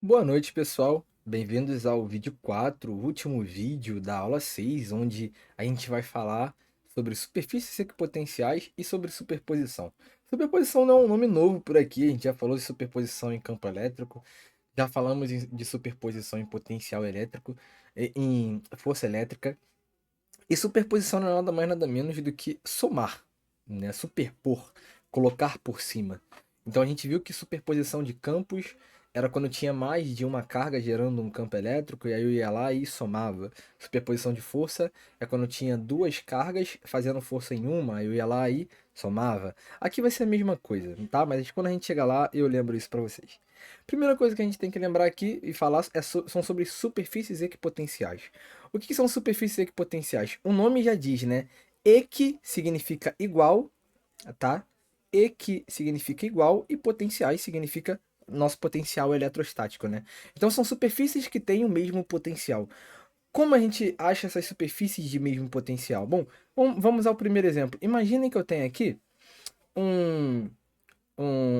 Boa noite, pessoal. Bem-vindos ao vídeo 4, o último vídeo da aula 6, onde a gente vai falar sobre superfícies equipotenciais e sobre superposição. Superposição não é um nome novo por aqui, a gente já falou de superposição em campo elétrico, já falamos de superposição em potencial elétrico, em força elétrica, e superposição não é nada mais nada menos do que somar, né? Superpor, colocar por cima. Então a gente viu que superposição de campos era quando tinha mais de uma carga gerando um campo elétrico, e aí eu ia lá e somava. Superposição de força é quando tinha duas cargas fazendo força em uma, aí eu ia lá e somava. Aqui vai ser a mesma coisa, tá? Mas quando a gente chegar lá, eu lembro isso para vocês. Primeira coisa que a gente tem que lembrar aqui e falar são sobre superfícies equipotenciais. O que são superfícies equipotenciais? O nome já diz, né? Equi significa igual, tá? Equi significa igual e potenciais significa nosso potencial eletrostático, né? Então são superfícies que têm o mesmo potencial. Como a gente acha essas superfícies de mesmo potencial? Bom, vamos ao primeiro exemplo. Imaginem que eu tenho aqui um,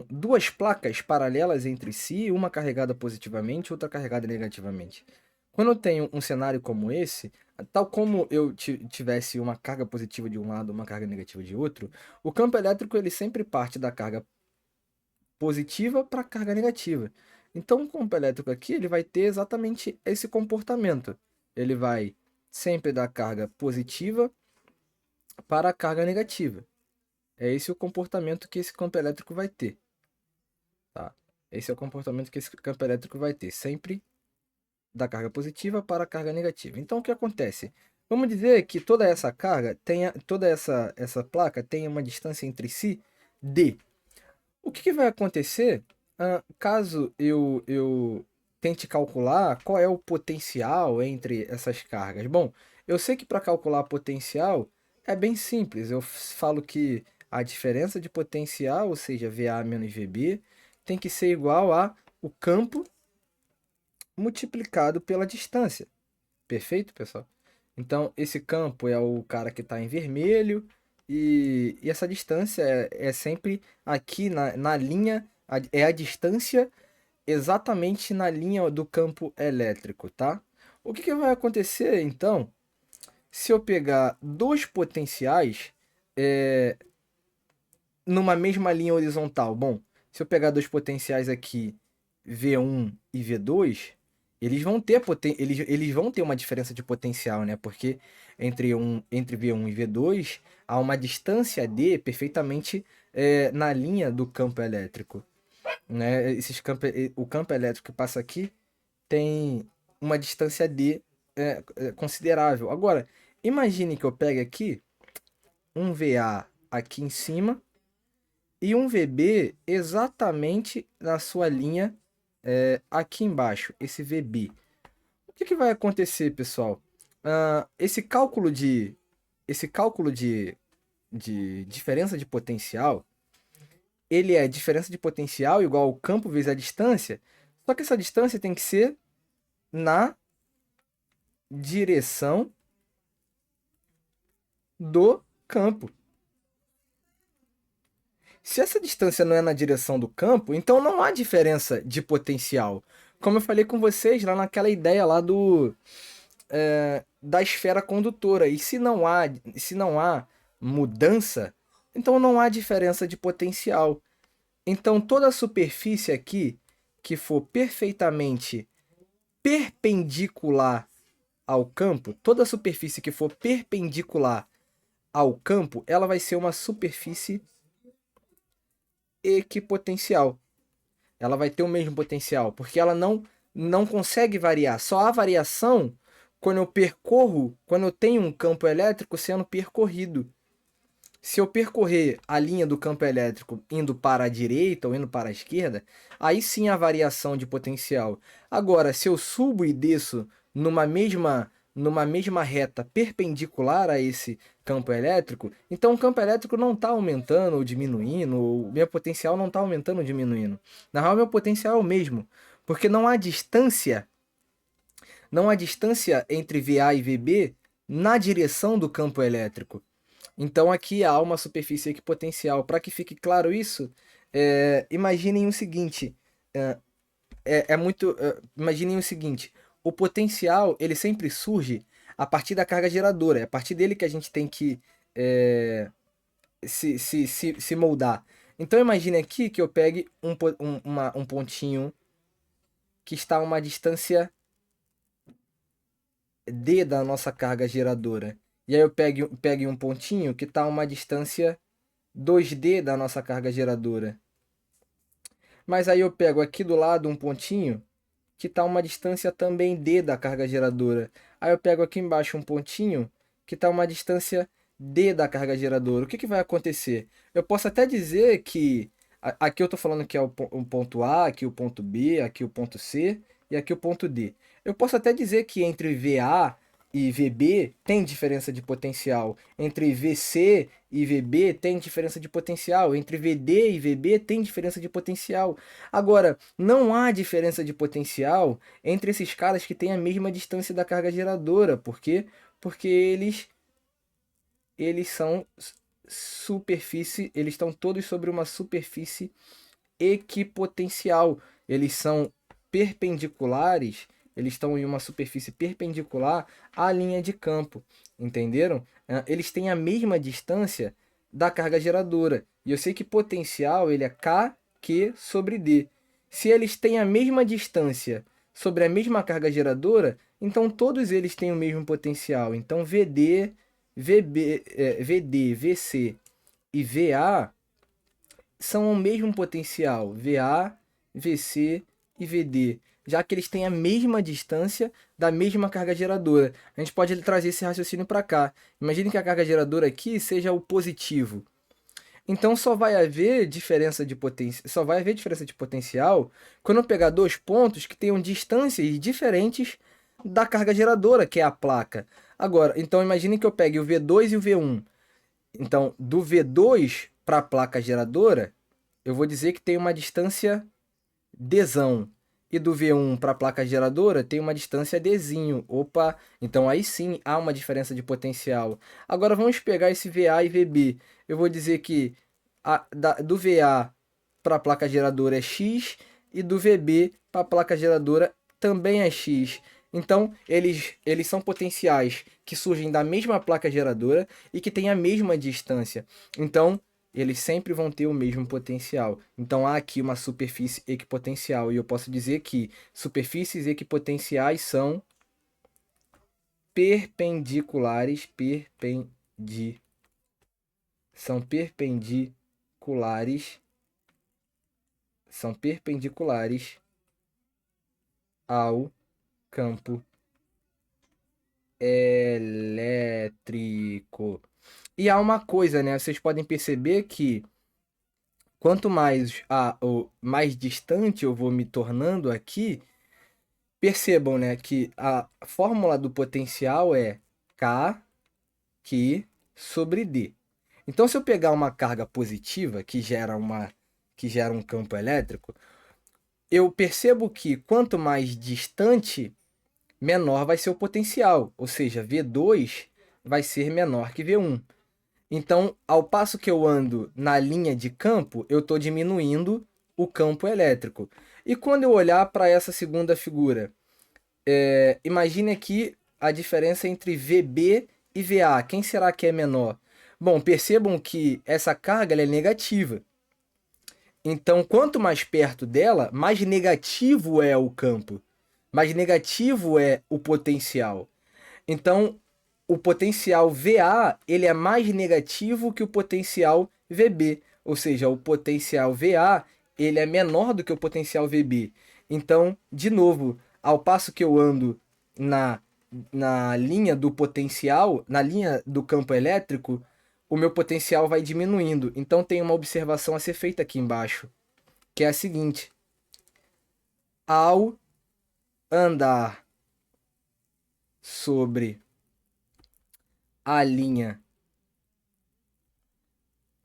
duas placas paralelas entre si, uma carregada positivamente, outra carregada negativamente. Quando eu tenho um cenário como esse, tal como eu tivesse uma carga positiva de um lado, uma carga negativa de outro, o campo elétrico ele sempre parte da carga positiva para a carga negativa. Então, o campo elétrico aqui ele vai ter exatamente esse comportamento. Ele vai sempre da carga positiva para a carga negativa. É esse o comportamento que esse campo elétrico vai ter, tá? Esse é o comportamento que esse campo elétrico vai ter, sempre da carga positiva para a carga negativa. Então, o que acontece? Vamos dizer que toda essa carga tenha, toda essa placa tenha uma distância entre si d. O que vai acontecer caso eu tente calcular qual é o potencial entre essas cargas? Bom, eu sei que para calcular potencial é bem simples. Eu falo que a diferença de potencial, ou seja, VA menos VB, tem que ser igual a o campo multiplicado pela distância. Perfeito, pessoal? Então, esse campo é o cara que está em vermelho e essa distância é sempre aqui na linha, é a distância exatamente na linha do campo elétrico, tá? O que vai acontecer, então, se eu pegar dois potenciais numa mesma linha horizontal? Bom, se eu pegar dois potenciais aqui, V1 e V2, eles vão ter uma diferença de potencial, né? Porque entre V1 e V2 há uma distância D perfeitamente na linha do campo elétrico, né? O campo elétrico que passa aqui tem uma distância D considerável. Agora, imagine que eu pegue aqui um VA aqui em cima e um VB exatamente na sua linha aqui embaixo, esse VB. O que vai acontecer, pessoal? Esse cálculo de diferença de potencial, ele é diferença de potencial igual ao campo vezes a distância, só que essa distância tem que ser na direção do campo. Se essa distância não é na direção do campo, então não há diferença de potencial. Como eu falei com vocês lá naquela ideia lá da esfera condutora. E se não há mudança, então não há diferença de potencial. Então toda a superfície aqui que for perfeitamente perpendicular ao campo, toda a superfície que for perpendicular ao campo, ela vai ser uma superfície equipotencial. Ela vai ter o mesmo potencial, porque ela não consegue variar. Só há variação quando eu tenho um campo elétrico sendo percorrido. Se eu percorrer a linha do campo elétrico indo para a direita ou indo para a esquerda, aí sim há variação de potencial. Agora, se eu subo e desço numa mesma reta perpendicular a esse campo elétrico, então o campo elétrico não está aumentando ou diminuindo, o meu potencial não está aumentando ou diminuindo. Na real, meu potencial é o mesmo, porque não há distância entre VA e VB na direção do campo elétrico. Então aqui há uma superfície equipotencial. Para que fique claro isso, imaginem o seguinte: é muito. Imaginem o seguinte: o potencial ele sempre surge a partir da carga geradora. É a partir dele que a gente tem que é, se moldar. Então imagine aqui que eu pegue um pontinho que está a uma distância D da nossa carga geradora. E aí eu pegue um pontinho que está a uma distância 2D da nossa carga geradora. Mas aí eu pego aqui do lado um pontinho que está a uma distância também D da carga geradora. Aí eu pego aqui embaixo um pontinho que está a uma distância D da carga geradora. O que vai acontecer? Eu posso até dizer que aqui eu estou falando que é o ponto A, aqui o ponto B, aqui o ponto C e aqui o ponto D. Eu posso até dizer que entre VA e VB tem diferença de potencial. Entre VC e VB tem diferença de potencial. Entre VD e VB tem diferença de potencial. Agora, não há diferença de potencial entre esses caras que têm a mesma distância da carga geradora. Por quê? Porque eles são superfície, eles estão todos sobre uma superfície equipotencial. Eles são perpendiculares, eles estão em uma superfície perpendicular à linha de campo, entenderam? Eles têm a mesma distância da carga geradora. E eu sei que potencial ele é K sobre D. Se eles têm a mesma distância sobre a mesma carga geradora, então todos eles têm o mesmo potencial. Então VD, VC e VA são o mesmo potencial, VA, VC e VD, já que eles têm a mesma distância da mesma carga geradora. A gente pode trazer esse raciocínio para cá. Imagine que a carga geradora aqui seja o positivo. Então só vai haver diferença de potencial quando eu pegar dois pontos que tenham distâncias diferentes da carga geradora, que é a placa. Agora, então imagine que eu pegue o V2 e o V1. Então, do V2 para a placa geradora, eu vou dizer que tem uma distância Dzão. E do V1 para a placa geradora tem uma distância Dzinho. Opa, então aí sim há uma diferença de potencial. Agora vamos pegar esse VA e VB. Eu vou dizer que do VA para a placa geradora é X e do VB para a placa geradora também é X. Então, eles são potenciais que surgem da mesma placa geradora e que têm a mesma distância. Então, eles sempre vão ter o mesmo potencial. Então há aqui uma superfície equipotencial. E eu posso dizer que superfícies equipotenciais são perpendiculares, são perpendiculares, ao campo elétrico. E há uma coisa, né? Vocês podem perceber que quanto mais distante eu vou me tornando aqui, percebam, né, que a fórmula do potencial é Q sobre D. Então, se eu pegar uma carga positiva que gera um campo elétrico, eu percebo que quanto mais distante, menor vai ser o potencial, ou seja, V2 vai ser menor que V1. Então, ao passo que eu ando na linha de campo, eu estou diminuindo o campo elétrico. E quando eu olhar para essa segunda figura, imagine aqui a diferença entre VB e VA. Quem será que é menor? Bom, percebam que essa carga ela é negativa. Então, quanto mais perto dela, mais negativo é o campo, mais negativo é o potencial. Então, o potencial VA ele é mais negativo que o potencial VB, ou seja, o potencial VA ele é menor do que o potencial VB. Então, de novo, ao passo que eu ando na, na linha do potencial, na linha do campo elétrico, o meu potencial vai diminuindo. Então, tem uma observação a ser feita aqui embaixo, que é a seguinte: ao andar sobre a linha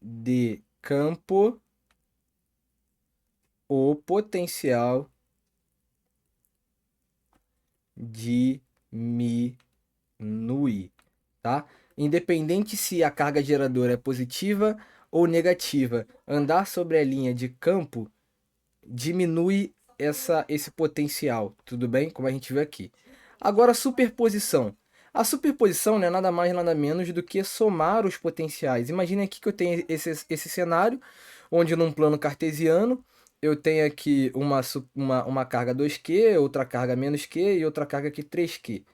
de campo, o potencial diminui, tá? Independente se a carga geradora é positiva ou negativa, andar sobre a linha de campo diminui esse potencial, tudo bem? Como a gente viu aqui. Agora, superposição. A superposição não é nada mais nada menos do que somar os potenciais. Imagine aqui que eu tenho esse cenário, onde num plano cartesiano, eu tenho aqui uma carga 2Q, outra carga menos Q e outra carga aqui 3Q.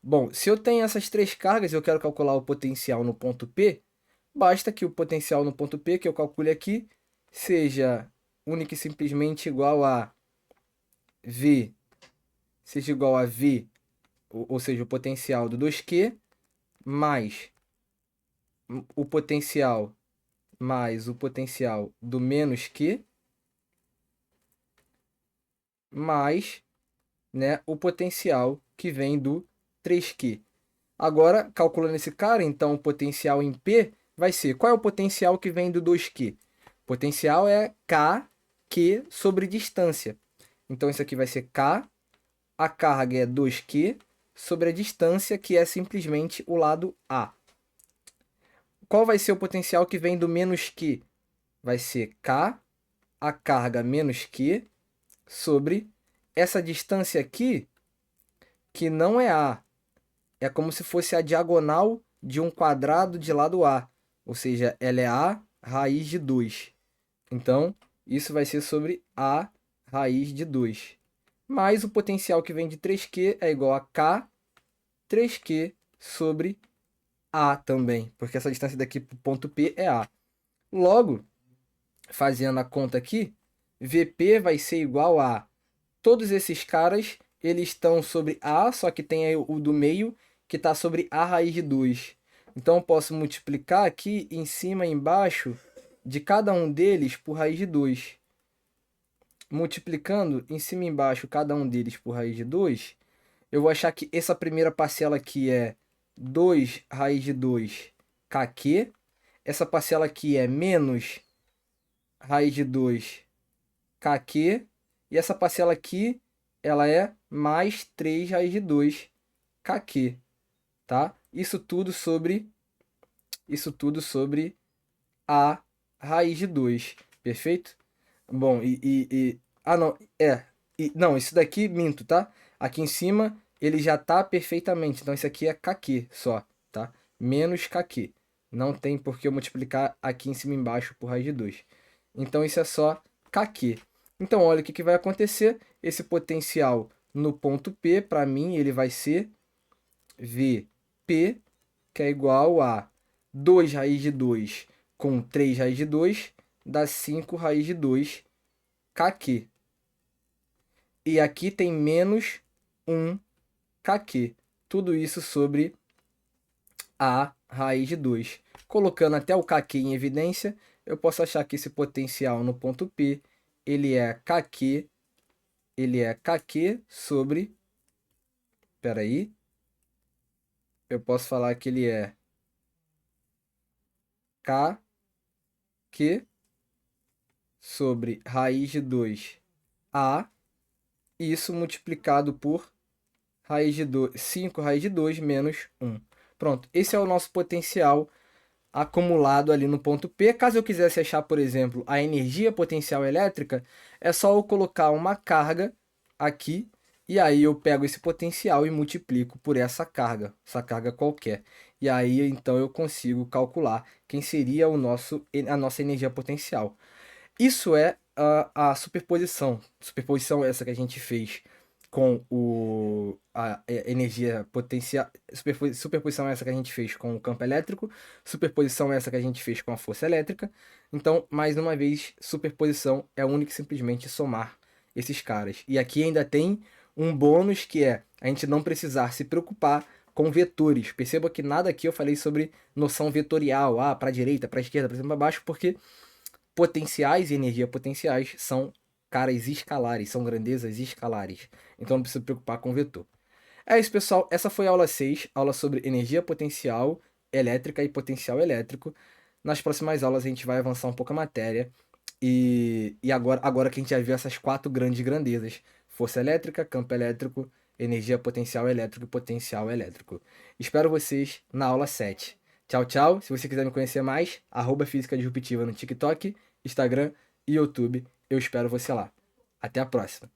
Bom, se eu tenho essas três cargas e eu quero calcular o potencial no ponto P, basta que o potencial no ponto P, que eu calcule aqui, seja única e simplesmente igual a V, seja igual a V, ou seja, o potencial do 2Q, mais o potencial do menos Q, mais, né, o potencial que vem do 3Q. Agora, calculando esse cara, então o potencial em P vai ser... Qual é o potencial que vem do 2Q? O potencial é KQ sobre distância. Então, isso aqui vai ser K, a carga é 2Q, sobre a distância, que é simplesmente o lado A. Qual vai ser o potencial que vem do menos Q? Vai ser K, a carga menos Q, sobre essa distância aqui, que não é A. É como se fosse a diagonal de um quadrado de lado A. Ou seja, ela é A raiz de 2. Então, isso vai ser sobre A raiz de 2. Mais o potencial que vem de 3Q é igual a K 3Q sobre A também. Porque essa distância daqui para o ponto P é A. Logo, fazendo a conta aqui, VP vai ser igual a... Todos esses caras, eles estão sobre A, só que tem aí o do meio, que está sobre A raiz de 2. Então, eu posso multiplicar aqui em cima e embaixo de cada um deles por raiz de 2. Multiplicando em cima e embaixo cada um deles por raiz de 2, eu vou achar que essa primeira parcela aqui é 2 raiz de 2 kq. Essa parcela aqui é menos raiz de 2 kq. E essa parcela aqui, ela é mais 3 raiz de 2 kq, tá? Isso tudo sobre a raiz de 2, perfeito? Bom, ah, não, não, isso daqui, minto, tá? Aqui em cima, ele já tá perfeitamente, então isso aqui é kq só, tá? Menos kq. Não tem por que eu multiplicar aqui em cima e embaixo por raiz de 2. Então, isso é só kq. Então, olha o que vai acontecer. Esse potencial no ponto P, para mim, ele vai ser Vp, que é igual a 2 raiz de 2 com 3 raiz de 2, dá 5 raiz de 2 kq. E aqui tem menos 1 kq. Tudo isso sobre a raiz de 2. Colocando até o kq em evidência, eu posso achar que esse potencial no ponto P, ele é kq sobre... Espera aí. Eu posso falar que ele é kq sobre raiz de 2a, isso multiplicado por raiz de 2, 5 raiz de 2 menos 1. Pronto, esse é o nosso potencial acumulado ali no ponto P. Caso eu quisesse achar, por exemplo, a energia potencial elétrica, é só eu colocar uma carga aqui, e aí eu pego esse potencial e multiplico por essa carga qualquer. E aí, então, eu consigo calcular quem seria a nossa energia potencial. Isso é a superposição. Superposição essa que a gente fez com a energia potencial. Superposição essa que a gente fez com o campo elétrico. Superposição essa que a gente fez com a força elétrica. Então, mais uma vez, superposição é única e simplesmente somar esses caras. E aqui ainda tem um bônus que é a gente não precisar se preocupar com vetores. Perceba que nada aqui eu falei sobre noção vetorial, para a direita, para a esquerda, para cima, para baixo, porque potenciais e energia potenciais são caras escalares, são grandezas escalares. Então não precisa se preocupar com vetor. É isso, pessoal. Essa foi a aula 6, aula sobre energia potencial elétrica e potencial elétrico. Nas próximas aulas a gente vai avançar um pouco a matéria. E agora que a gente já viu essas 4 grandes grandezas: força elétrica, campo elétrico, energia potencial elétrico e potencial elétrico. Espero vocês na aula 7. Tchau, tchau. Se você quiser me conhecer mais, @Física Disruptiva no TikTok, Instagram e YouTube. Eu espero você lá. Até a próxima.